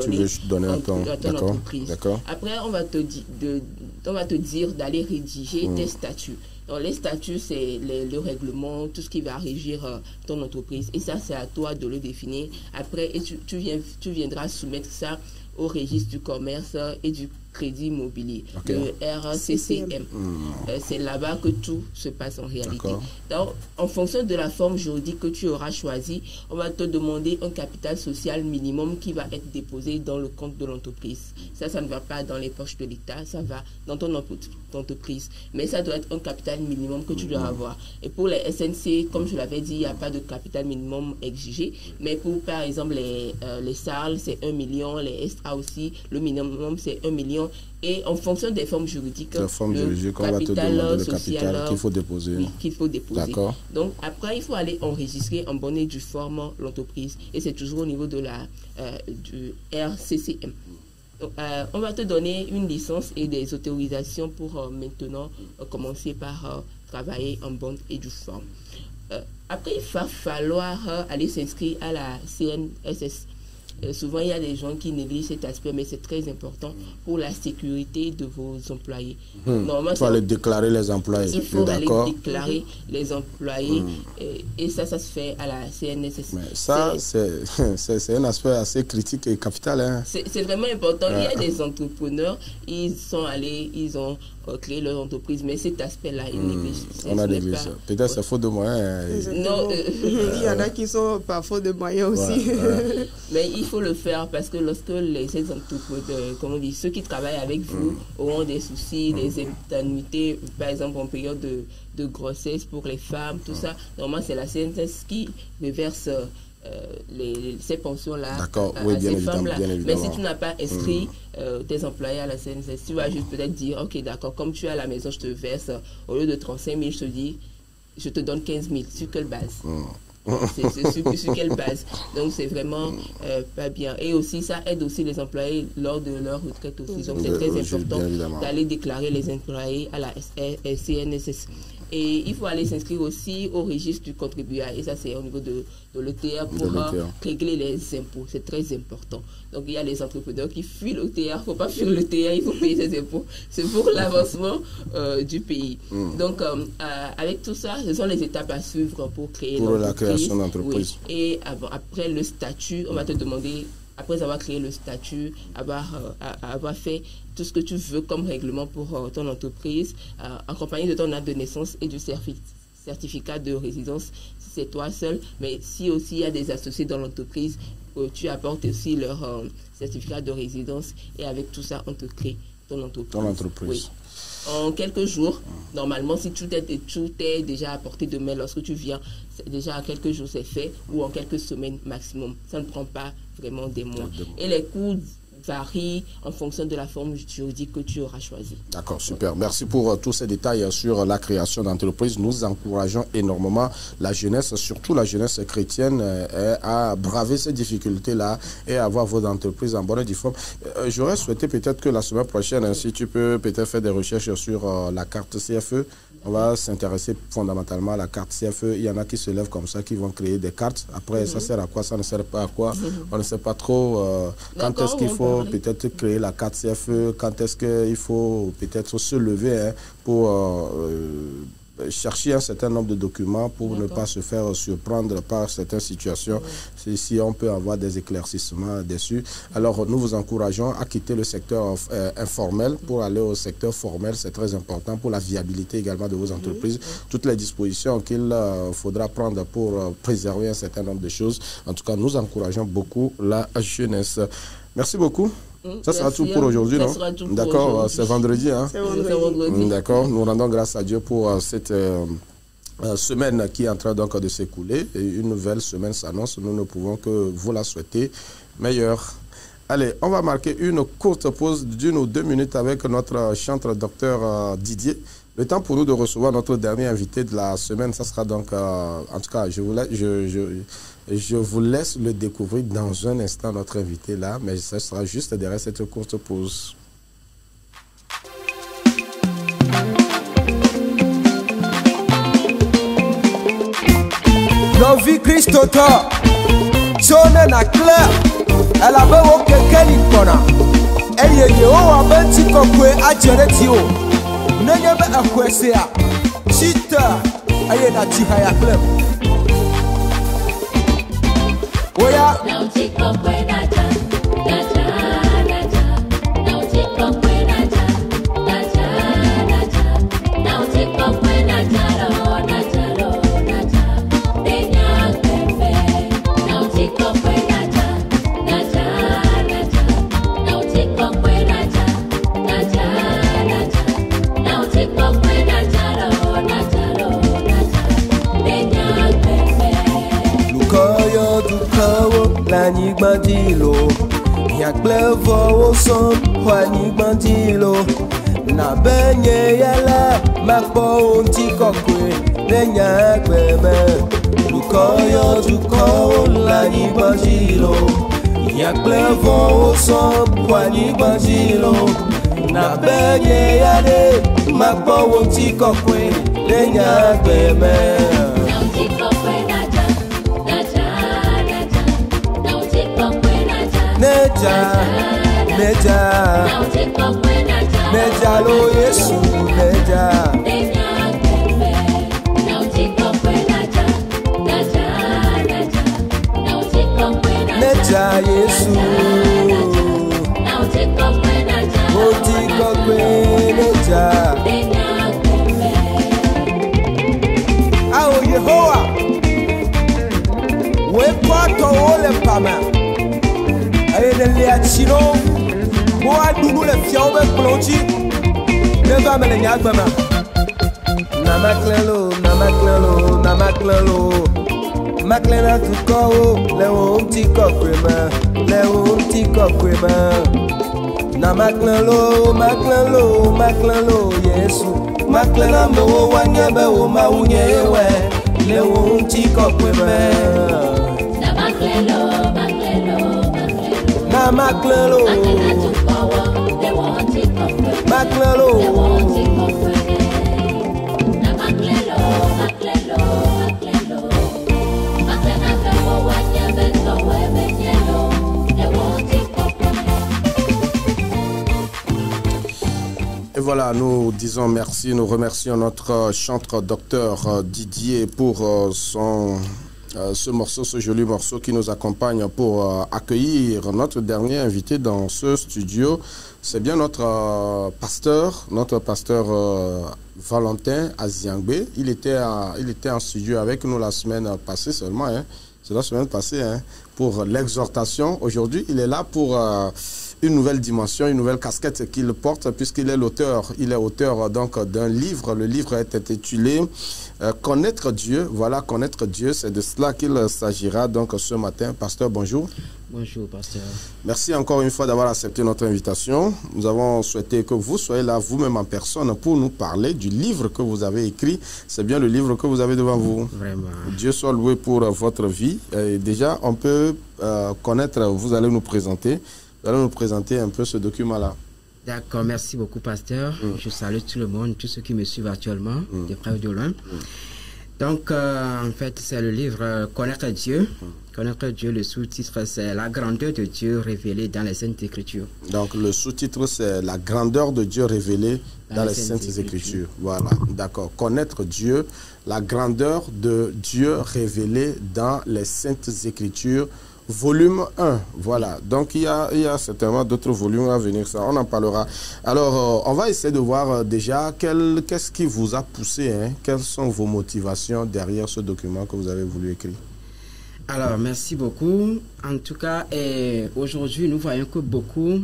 donner à ton entreprise. Après, on va te dire d'aller rédiger tes statuts. Donc, les statuts, c'est le règlement, tout ce qui va régir ton entreprise. Et ça, c'est à toi de le définir. Après, et tu viendras soumettre ça au registre du commerce et du crédit immobilier, le RCCM. C'est là-bas que tout se passe en réalité. Donc, en fonction de la forme juridique que tu auras choisie, on va te demander un capital social minimum qui va être déposé dans le compte de l'entreprise. Ça ne va pas dans les poches de l'État, ça va dans ton entreprise. Mais ça doit être un capital minimum que tu dois avoir. Et pour les SNC, comme je l'avais dit, il n'y a pas de capital minimum exigé. Mais pour, par exemple, les SARL, c'est 1 million, les SA aussi, le minimum, c'est 1 million. Et en fonction des formes juridiques, on va te demander le capital qu'il faut déposer. Oui, qu'il faut déposer. Donc, après, il faut aller enregistrer en bonne et due forme l'entreprise. Et c'est toujours au niveau de du RCCM. Donc, on va te donner une licence et des autorisations pour maintenant commencer par travailler en bonne et due forme. Après, il va falloir aller s'inscrire à la CNSS. Souvent, il y a des gens qui négligent cet aspect, mais c'est très important pour la sécurité de vos employés. Il faut aller déclarer les employés. Il faut aller déclarer les employés et ça se fait à la CNSS. Mais ça, c'est un aspect assez critique et capital. Hein. C'est vraiment important. Il y a des entrepreneurs, ils ont créé leur entreprise, mais cet aspect-là, ils négligent. On a négligé ça. Peut-être c'est faute de moyens. Non, il y en a qui sont par faute de moyens aussi. Mais il faut le faire parce que lorsque ces entrepreneurs, comme on dit, ceux qui travaillent avec vous auront des soucis, des indemnités, par exemple en période de grossesse pour les femmes, tout ça, normalement c'est la CNSS qui reverse ces pensions-là à ces femmes-là. Mais si tu n'as pas inscrit tes employés à la CNSS, tu vas juste peut-être dire, ok, d'accord, comme tu es à la maison, je te verse, au lieu de 35 000, je te dis, je te donne 15 000. Sur quelle base? C'est sur quelle base? Donc c'est vraiment pas bien. Et aussi ça aide aussi les employés lors de leur retraite aussi. Donc c'est très important d'aller déclarer les employés à la CNSS. Et il faut aller s'inscrire aussi au registre du contribuable. Et ça, c'est au niveau de l'ETR pour régler les impôts. C'est très important. Donc, il y a les entrepreneurs qui fuient l'ETR. Il ne faut pas fuir l'ETR, il faut payer ses impôts. C'est pour l'avancement du pays. Donc, avec tout ça, ce sont les étapes à suivre pour créer la création d'entreprise. Oui. Et après le statut, on va te demander, après avoir créé le statut, avoir fait tout ce que tu veux comme règlement pour ton entreprise, accompagné de ton acte de naissance et du certificat de résidence, si c'est toi seul, mais si aussi il y a des associés dans l'entreprise, tu apportes aussi leur certificat de résidence et avec tout ça, on te crée ton entreprise. Oui. En quelques jours, normalement, si tout est déjà apporté de main lorsque tu viens, déjà en quelques jours c'est fait, ou en quelques semaines maximum. Ça ne prend pas vraiment des mois. Et les coûts varient en fonction de la forme juridique que tu auras choisie. D'accord, super. Merci pour tous ces détails sur la création d'entreprise. Nous encourageons énormément la jeunesse, surtout la jeunesse chrétienne, à braver ces difficultés-là et à avoir vos entreprises en bonne et due forme. J'aurais souhaité peut-être que la semaine prochaine, si tu peux peut-être faire des recherches sur la carte CFE. On va s'intéresser fondamentalement à la carte CFE. Il y en a qui se lèvent comme ça, qui vont créer des cartes. Après, ça sert à quoi? Ça ne sert pas à quoi? On ne sait pas trop quand est-ce qu'il faut peut-être créer la carte CFE, quand est-ce qu'il faut peut-être se lever pour chercher un certain nombre de documents pour ne pas se faire surprendre par certaines situations. Si on peut avoir des éclaircissements dessus. Alors, nous vous encourageons à quitter le secteur informel pour aller au secteur formel. C'est très important pour la viabilité également de vos entreprises. Toutes les dispositions qu'il faudra prendre pour préserver un certain nombre de choses. En tout cas, nous encourageons beaucoup la jeunesse. Merci beaucoup. Ça sera tout pour aujourd'hui, non? D'accord, c'est vendredi. Hein? C'est vendredi. D'accord, nous rendons grâce à Dieu pour cette semaine qui est en train donc de s'écouler. Et une nouvelle semaine s'annonce. Nous ne pouvons que vous la souhaiter meilleure. Allez, on va marquer une courte pause d'1 ou 2 minutes avec notre chantre docteur Didier. Le temps pour nous de recevoir notre dernier invité de la semaine, ça sera donc, en tout cas, je vous laisse le découvrir dans un instant, notre invité là, mais ça sera juste derrière cette courte pause. Novi Christota, sonne na clair, elle a beau que Kelikona, et ye o abenti kokwe ajeretio, nenye be akwesea, chita, aye na tihaya club. Oya. Now take up when I now take up when I now take up when I now take up when I now take up when I now take up when Lani bandilo, yakble vo son, wani bandilo. Na benye yala, makpo unti kokwe, lenya kweme. Lukoyo duko, lani bandilo, yakble vo son, wani bandilo. Na benye yale, makpo unti kokwe, lenya kweme. Neja lo Yesu neja. Neja Yesu. Otiko kwe neja. Ao Yehowa. We pato ole pama. Aye le atino. Moi, nous les fions de plongi. Ne va me les agbama. Namaklelo, namaklelo, namaklelo. Maklena tu ko, le unti kokwema, le unti kokwema. Namaklelo, maklelo, maklelo, Yesu. Maklena mo wanyebe o maunyewe, le unti kokwema. Namaklelo, maklelo, maklelo. Namaklelo. Et voilà, nous disons merci, nous remercions notre chantre docteur Didier pour ce morceau, ce joli morceau qui nous accompagne pour accueillir notre dernier invité dans ce studio. C'est bien notre pasteur Valentin Aziangbe. Il était en studio avec nous la semaine passée seulement. Hein. C'est la semaine passée hein, pour l'exhortation. Aujourd'hui, il est là pour une nouvelle dimension, une nouvelle casquette qu'il porte puisqu'il est l'auteur. Il est auteur donc d'un livre. Le livre est intitulé Connaître Dieu. Voilà, connaître Dieu. C'est de cela qu'il s'agira donc ce matin. Pasteur, bonjour. Bonjour, pasteur. Merci encore une fois d'avoir accepté notre invitation. Nous avons souhaité que vous soyez là vous-même en personne pour nous parler du livre que vous avez écrit. C'est bien le livre que vous avez devant vous. Vraiment. Dieu soit loué pour votre vie. Et déjà, on peut connaître, vous allez nous présenter un peu ce document-là. D'accord, merci beaucoup, pasteur. Je salue tout le monde, tous ceux qui me suivent actuellement, de près ou de loin. Donc, en fait, c'est le livre Connaître Dieu. Connaître Dieu, le sous-titre, c'est La grandeur de Dieu révélée dans les Saintes Écritures. Donc, le sous-titre, c'est La grandeur de Dieu révélée dans les Saintes Écritures. Voilà, d'accord. Connaître Dieu, la grandeur de Dieu révélée dans les Saintes Écritures. Volume 1, voilà. Donc, il y a certainement d'autres volumes à venir, ça, on en parlera. Alors, on va essayer de voir déjà qu'est-ce qui vous a poussé, hein? Quelles sont vos motivations derrière ce document que vous avez voulu écrire. Alors, merci beaucoup. En tout cas, aujourd'hui, nous voyons que beaucoup...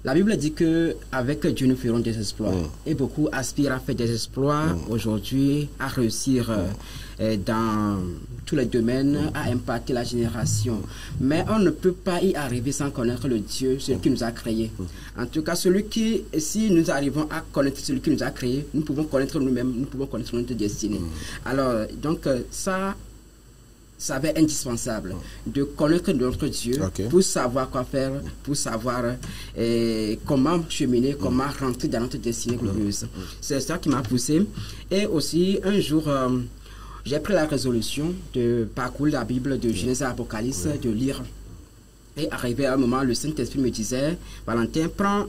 La Bible dit qu'avec Dieu, nous ferons des exploits. Et beaucoup aspirent à faire des exploits aujourd'hui, à réussir dans tous les domaines, à impacter la génération. Mais on ne peut pas y arriver sans connaître le Dieu, celui qui nous a créés. En tout cas, si nous arrivons à connaître celui qui nous a créés, nous pouvons connaître nous-mêmes, nous pouvons connaître notre destinée. Alors, donc, ça va être indispensable de connaître notre Dieu pour savoir quoi faire, pour savoir comment cheminer, comment rentrer dans notre destinée glorieuse. C'est ça qui m'a poussé. Et aussi, un jour, j'ai pris la résolution de parcourir la Bible de Genèse à Apocalypse, de lire. Et arrivé à un moment, le Saint-Esprit me disait, Valentin, prends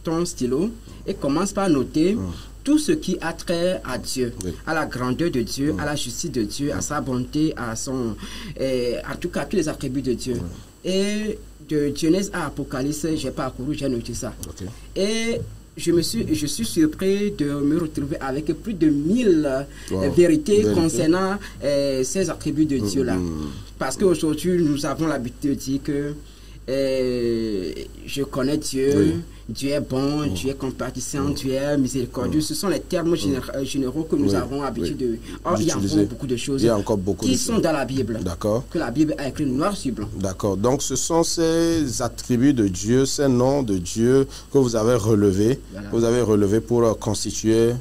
ton stylo et commence par noter tout ce qui a trait à Dieu, à la grandeur de Dieu, à la justice de Dieu, à sa bonté, à son... en tout cas, tous les attributs de Dieu. Et de Genèse à Apocalypse, j'ai parcouru, j'ai noté ça. Et je suis surpris de me retrouver avec plus de 1000 vérités concernant ces attributs de Dieu-là. Parce qu'aujourd'hui, nous avons l'habitude de dire que je connais Dieu, Dieu est bon, Dieu est compatissant, Dieu est miséricordieux. Ce sont les termes généraux que nous avons l'habitude de... Or, il y a encore beaucoup de choses qui sont dans la Bible, que la Bible a écrit noir sur blanc. D'accord. Donc, ce sont ces attributs de Dieu, ces noms de Dieu que vous avez relevés, pour constituer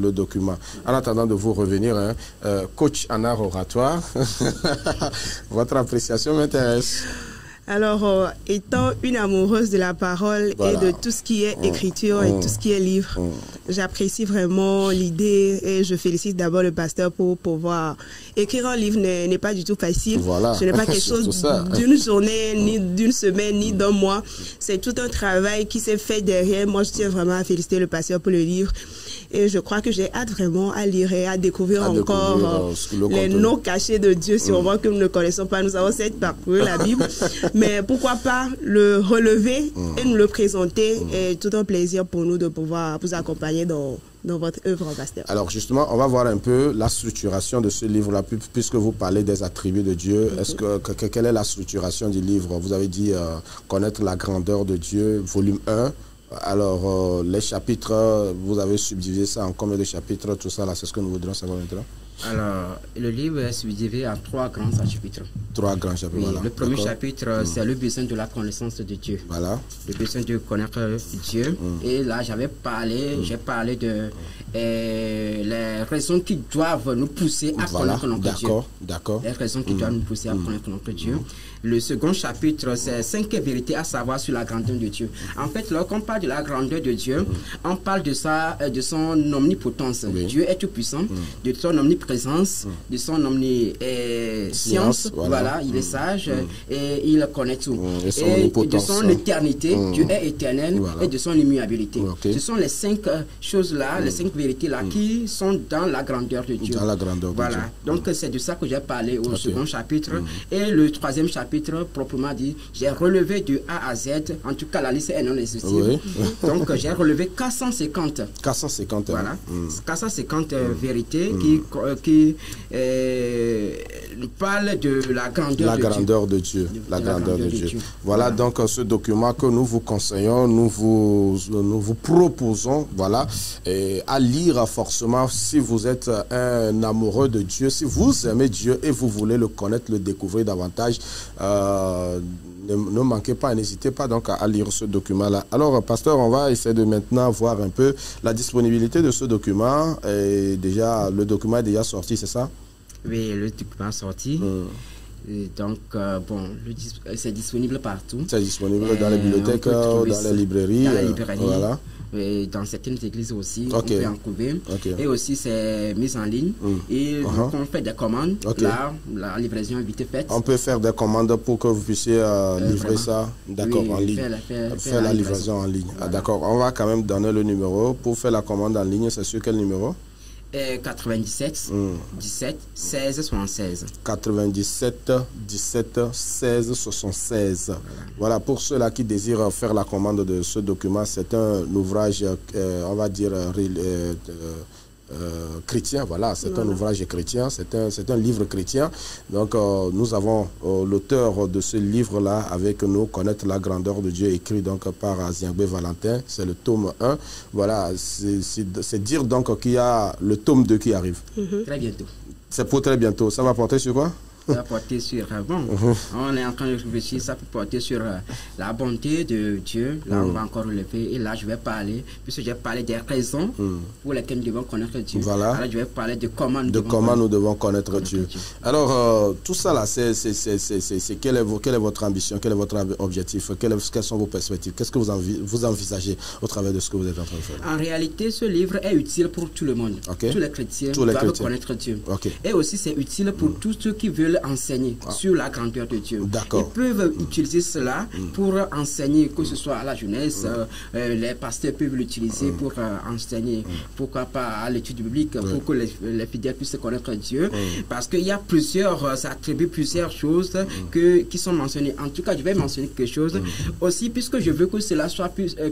le document. En attendant de vous revenir, coach en art oratoire, votre appréciation m'intéresse. Alors, étant une amoureuse de la parole et de tout ce qui est écriture et tout ce qui est livre, j'apprécie vraiment l'idée et je félicite d'abord le pasteur pour pouvoir écrire un livre n'est pas du tout facile. Ce n'est pas quelque chose d'une journée, ni d'une semaine, ni d'un mois. C'est tout un travail qui s'est fait derrière. Moi, je tiens vraiment à féliciter le pasteur pour le livre. Et je crois que j'ai hâte vraiment à lire et à découvrir encore les noms cachés de Dieu, sûrement que nous ne connaissons pas. Nous avons certes parcouru la Bible, mais pourquoi pas le relever et nous le présenter. Et tout un plaisir pour nous de pouvoir vous accompagner dans votre œuvre, pasteur. Alors justement, on va voir un peu la structuration de ce livre-là, puisque vous parlez des attributs de Dieu. Quelle est la structuration du livre? Vous avez dit connaître la grandeur de Dieu, volume 1. Alors, les chapitres, vous avez subdivisé ça en combien de chapitres? Tout ça, là, c'est ce que nous voudrons savoir maintenant. Alors, le livre est subdivisé en 3 grands chapitres. 3 grands chapitres, voilà. Le premier chapitre, c'est le besoin de la connaissance de Dieu. Voilà. Le besoin de connaître Dieu. Et là, j'ai parlé de les raisons qui doivent nous pousser à connaître notre Dieu. D'accord. Les raisons qui doivent nous pousser à connaître notre Dieu. Le second chapitre, c'est 5 vérités à savoir sur la grandeur de Dieu. En fait, lorsqu'on parle de la grandeur de Dieu, on parle de son omnipotence. Dieu est tout puissant, de son omniprésence, de son omniscience. Voilà, il est sage et il connaît tout. Et de son éternité, Dieu est éternel, et de son immuabilité. Ce sont les 5 choses-là, les 5 vérités-là qui sont dans la grandeur de Dieu. Dans la grandeur de Dieu. Donc c'est de ça que j'ai parlé au second chapitre. Et le troisième chapitre, proprement dit, j'ai relevé de A à Z, en tout cas la liste est non exhaustive. Donc j'ai relevé 450. 450. Voilà. 450 vérités qui nous parlent de la grandeur de Dieu. La grandeur de Dieu. Voilà donc ce document que nous vous conseillons, nous vous proposons, voilà, à lire forcément si vous êtes un amoureux de Dieu, si vous aimez Dieu et vous voulez le connaître, le découvrir davantage. Ne manquez pas, n'hésitez pas donc à lire ce document-là. Alors, pasteur, on va essayer de maintenant voir un peu la disponibilité de ce document. Et déjà, le document est déjà sorti, c'est ça? Oui, le document est sorti. Et donc, bon, c'est disponible partout. C'est disponible dans les bibliothèques, dans les librairies. Dans les librairies. Voilà. Et dans certaines églises aussi, on peut en trouver. Et aussi, c'est mis en ligne. Et donc, on fait des commandes. Là, la livraison est vite faite. On peut faire des commandes pour que vous puissiez livrer ça, d'accord, en ligne. Faire la livraison en ligne. Voilà. D'accord, on va quand même donner le numéro. Pour faire la commande en ligne, c'est sur quel numéro? 97 17 16 76. 97 17 16 76. Voilà, pour ceux-là qui désirent faire la commande de ce document, c'est un ouvrage, on va dire, chrétien, voilà, c'est un ouvrage chrétien, c'est un livre chrétien. Donc nous avons l'auteur de ce livre-là avec nous, Connaître la grandeur de Dieu, écrit donc par Ziangbe Valentin, c'est le tome 1. Voilà, c'est dire donc qu'il y a le tome 2 qui arrive. Très bientôt. C'est pour très bientôt. Ça va porter sur quoi? Ça va porter sur, bon, on est en train de réfléchir, ça peut porter sur la bonté de Dieu. Là, on va encore relever. Et là, je vais parler, puisque j'ai parlé des raisons pour lesquelles nous devons connaître Dieu. Voilà. Alors, je vais parler de comment nous devons connaître Dieu. Alors, tout ça là, quelle est votre ambition, quel est votre objectif, quelles sont vos perspectives, qu'est-ce que vous envisagez au travers de ce que vous êtes en train de faire? En réalité, ce livre est utile pour tout le monde. Tous les chrétiens doivent connaître Dieu. Et aussi, c'est utile pour tous ceux qui veulent enseigner sur la grandeur de Dieu. Ils peuvent utiliser cela pour enseigner, que ce soit à la jeunesse, les pasteurs peuvent l'utiliser pour enseigner, pourquoi pas à l'étude biblique, pour que les fidèles puissent connaître Dieu, parce qu'il y a ça attribue plusieurs choses qui sont mentionnées. En tout cas, je vais mentionner quelque chose aussi, puisque je veux que cela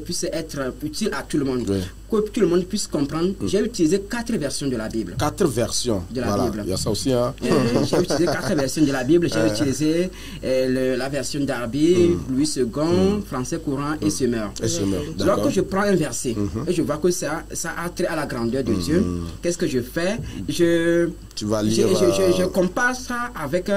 puisse être utile à tout le monde, que tout le monde puisse comprendre. J'ai utilisé 4 versions de la Bible. 4 versions de la Bible. Il y a ça aussi, hein? J'ai utilisé 4 versions de la Bible. J'ai utilisé la version d'Arby, Louis II, français courant et Semeur. Lorsque je prends un verset et je vois que ça a trait à la grandeur de Dieu, qu'est-ce que je fais? Je compare ça avec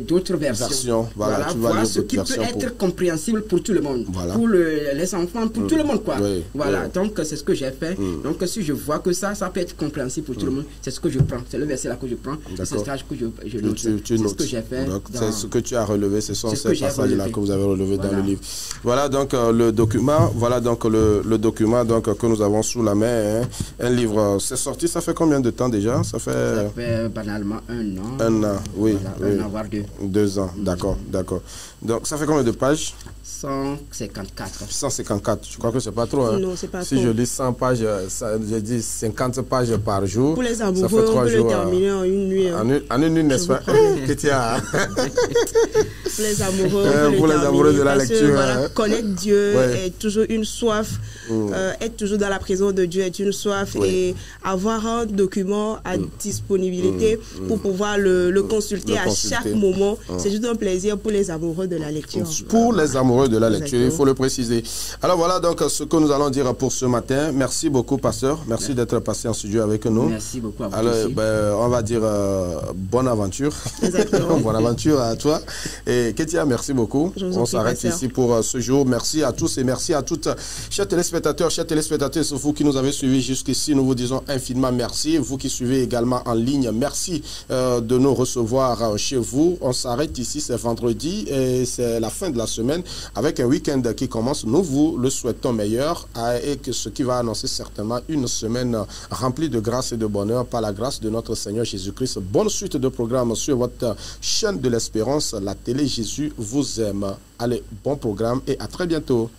d'autres versions. Voilà, voir ce qui peut être compréhensible pour tout le monde, pour les enfants, pour tout le monde, quoi. Voilà, donc c'est ce que j'ai fait. Donc si je vois que ça peut être compréhensible pour tout le monde, c'est ce que je prends. C'est le verset là que je prends. C'est ce que je note. C'est ce que j'ai fait. C'est ce que tu as relevé. Ce sont ces passages-là que vous avez relevés dans le livre. Voilà donc le document. Voilà donc le document donc que nous avons sous la main. Un livre. C'est sorti. Ça fait combien de temps déjà? Ça fait banalement 1 an. 1 an, oui. Voilà, voire 2. 2 ans, d'accord. Donc ça fait combien de pages? 154. 154, je crois que c'est pas trop. Hein? Non, c'est pas trop. Si je lis 100 pages, j'ai dit 50 pages par jour. Pour les amoureux, ça fait 3 jours. On peut le terminer en une nuit. En une nuit, n'est-ce pas? Pour les amoureux, pour les amoureux de la lecture. Voilà, connaître Dieu est toujours une soif. Être toujours dans la présence de Dieu est une soif. Et avoir un document à disponibilité pour pouvoir le consulter à chaque moment, c'est juste un plaisir pour les amoureux de la lecture. Pour les amoureux de la lecture, il faut le préciser. Alors voilà donc ce que nous allons dire pour ce matin. Merci beaucoup, pasteur. Merci d'être passé en studio avec nous. Merci beaucoup à vous. Alors, on va dire bonne aventure. Exactement. Bonne aventure à toi. Et Ketia, merci beaucoup. On s'arrête ici pour ce jour. Merci à tous et merci à toutes. Chers téléspectateurs, c'est vous qui nous avez suivis jusqu'ici. Nous vous disons infiniment merci. Vous qui suivez également en ligne, merci de nous recevoir chez vous. On s'arrête ici, c'est vendredi et c'est la fin de la semaine avec un week-end qui commence. Nous vous le souhaitons meilleur et que ce qui va annoncer certainement une semaine remplie de grâce et de bonheur par la grâce de notre Seigneur Jésus-Christ. Bonne suite de programme sur votre chaîne de l'espérance, la télé Jésus vous aime. Allez, bon programme et à très bientôt.